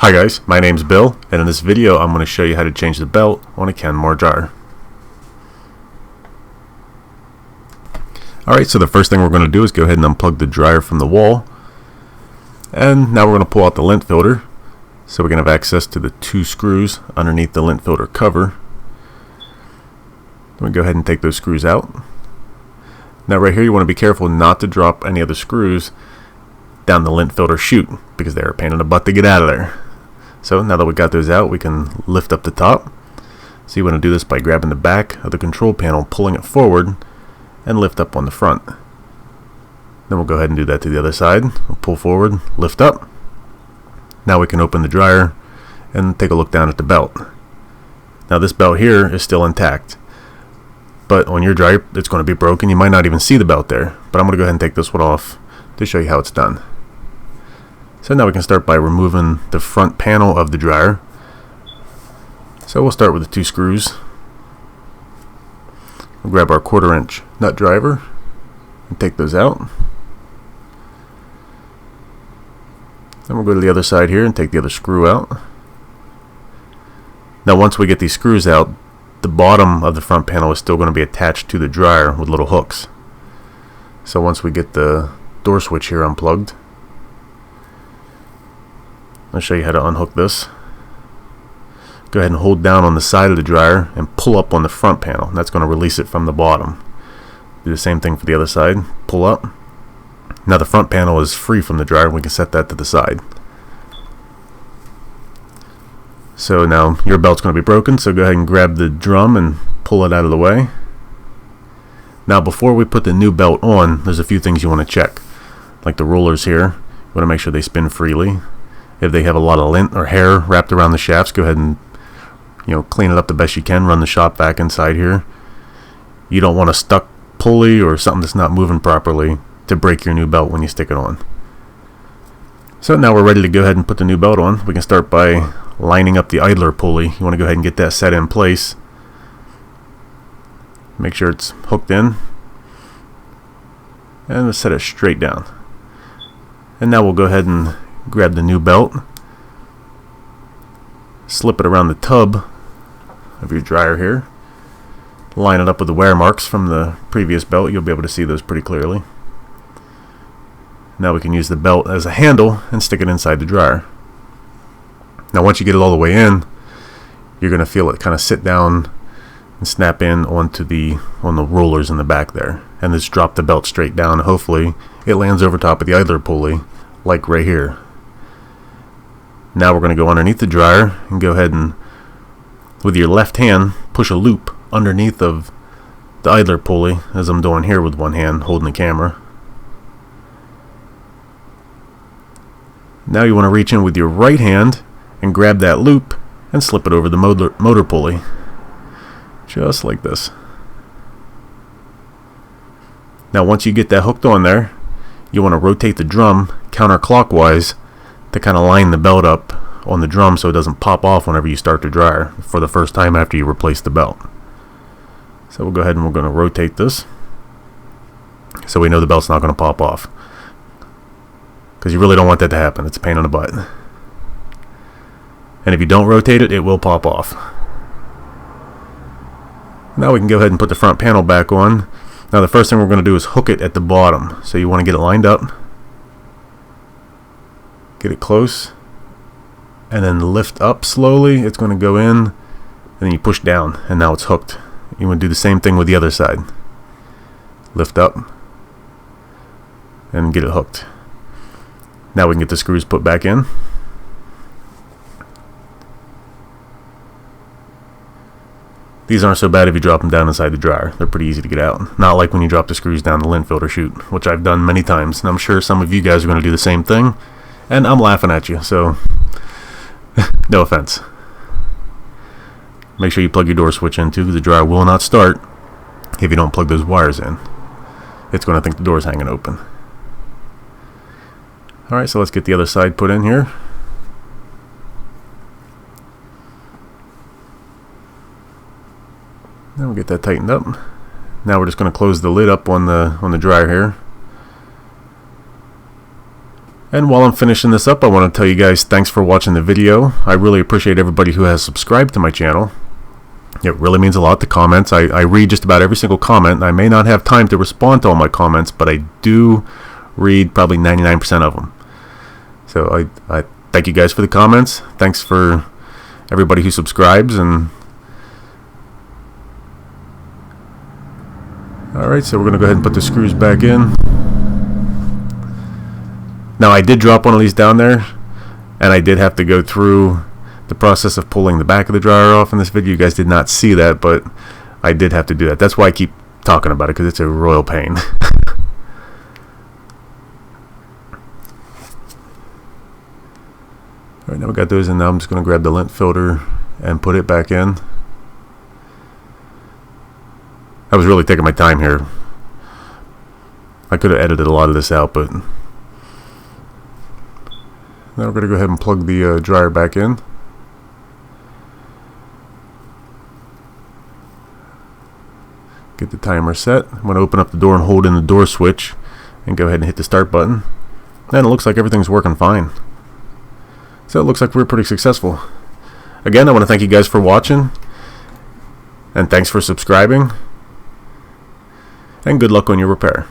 Hi guys, my name's Bill, and in this video I'm going to show you how to change the belt on a Kenmore dryer. Alright, so the first thing we're going to do is go ahead and unplug the dryer from the wall. And now we're going to pull out the lint filter, so we can have access to the two screws underneath the lint filter cover. Then we go ahead and take those screws out. Now right here you want to be careful not to drop any of the screws down the lint filter chute, because they're a pain in the butt to get out of there. So now that we got those out, we can lift up the top. So you want to do this by grabbing the back of the control panel, pulling it forward, and lift up on the front. Then we'll go ahead and do that to the other side. We'll pull forward, lift up. Now we can open the dryer and take a look down at the belt. Now this belt here is still intact, but on your dryer it's going to be broken. You might not even see the belt there, but I'm going to go ahead and take this one off to show you how it's done. So now we can start by removing the front panel of the dryer. So we'll start with the two screws. We'll grab our 1/4 inch nut driver and take those out. Then we'll go to the other side here and take the other screw out. Now once we get these screws out, the bottom of the front panel is still going to be attached to the dryer with little hooks. So once we get the door switch here unplugged, I'll show you how to unhook this. Go ahead and hold down on the side of the dryer and pull up on the front panel. That's going to release it from the bottom. Do the same thing for the other side. Pull up. Now the front panel is free from the dryer. We can set that to the side. So now your belt's going to be broken, so go ahead and grab the drum and pull it out of the way. Now before we put the new belt on, there's a few things you want to check. Like the rollers here, you want to make sure they spin freely. If they have a lot of lint or hair wrapped around the shafts, go ahead and clean it up the best you can. Run the shop vac inside here. You don't want a stuck pulley or something that's not moving properly to break your new belt when you stick it on. So now we're ready to go ahead and put the new belt on. We can start by lining up the idler pulley. You want to go ahead and get that set in place. Make sure it's hooked in. And we'll set it straight down. And now we'll go ahead and grab the new belt, slip it around the tub of your dryer here, line it up with the wear marks from the previous belt. You'll be able to see those pretty clearly. Now we can use the belt as a handle and stick it inside the dryer. Now once you get it all the way in, you're going to feel it kind of sit down and snap in on the rollers in the back there, and just drop the belt straight down. Hopefully it lands over top of the idler pulley like right here. Now we're going to go underneath the dryer and go ahead and, with your left hand, push a loop underneath of the idler pulley, as I'm doing here with one hand holding the camera. Now you want to reach in with your right hand and grab that loop and slip it over the motor pulley, just like this. Now once you get that hooked on there, you want to rotate the drum counterclockwise to kind of line the belt up on the drum so it doesn't pop off whenever you start the dryer for the first time after you replace the belt. So we'll go ahead and we're going to rotate this so we know the belt's not going to pop off, because you really don't want that to happen. It's a pain in the butt. And if you don't rotate it, it will pop off. Now we can go ahead and put the front panel back on. Now the first thing we're going to do is hook it at the bottom. So you want to get it lined up, get it close, and then lift up slowly. It's going to go in, and then you push down, and now it's hooked. You want to do the same thing with the other side. Lift up and get it hooked. Now we can get the screws put back in. These aren't so bad if you drop them down inside the dryer. They're pretty easy to get out. Not like when you drop the screws down the lint filter chute, which I've done many times, and I'm sure some of you guys are going to do the same thing, and I'm laughing at you, so no offense. Make sure you plug your door switch in too, because the dryer will not start if you don't plug those wires in. It's going to think the door's hanging open. Alright, so let's get the other side put in here. Now we'll get that tightened up. Now we're just going to close the lid up on the dryer here. And while I'm finishing this up, I want to tell you guys thanks for watching the video. I really appreciate everybody who has subscribed to my channel. It really means a lot, the comments. I read just about every single comment. I may not have time to respond to all my comments, but I do read probably 99% of them. So I thank you guys for the comments. Thanks for everybody who subscribes. And alright, so we're going to go ahead and put the screws back in. Now, I did drop one of these down there, and I did have to go through the process of pulling the back of the dryer off in this video. You guys did not see that, but I did have to do that. That's why I keep talking about it, because it's a royal pain. Alright, now we got those in. Now I'm just going to grab the lint filter and put it back in. I was really taking my time here. I could have edited a lot of this out, but now we're going to go ahead and plug the dryer back in. Get the timer set. I'm going to open up the door and hold in the door switch and go ahead and hit the start button. And it looks like everything's working fine. So it looks like we're pretty successful. Again, I want to thank you guys for watching. And thanks for subscribing. And good luck on your repair.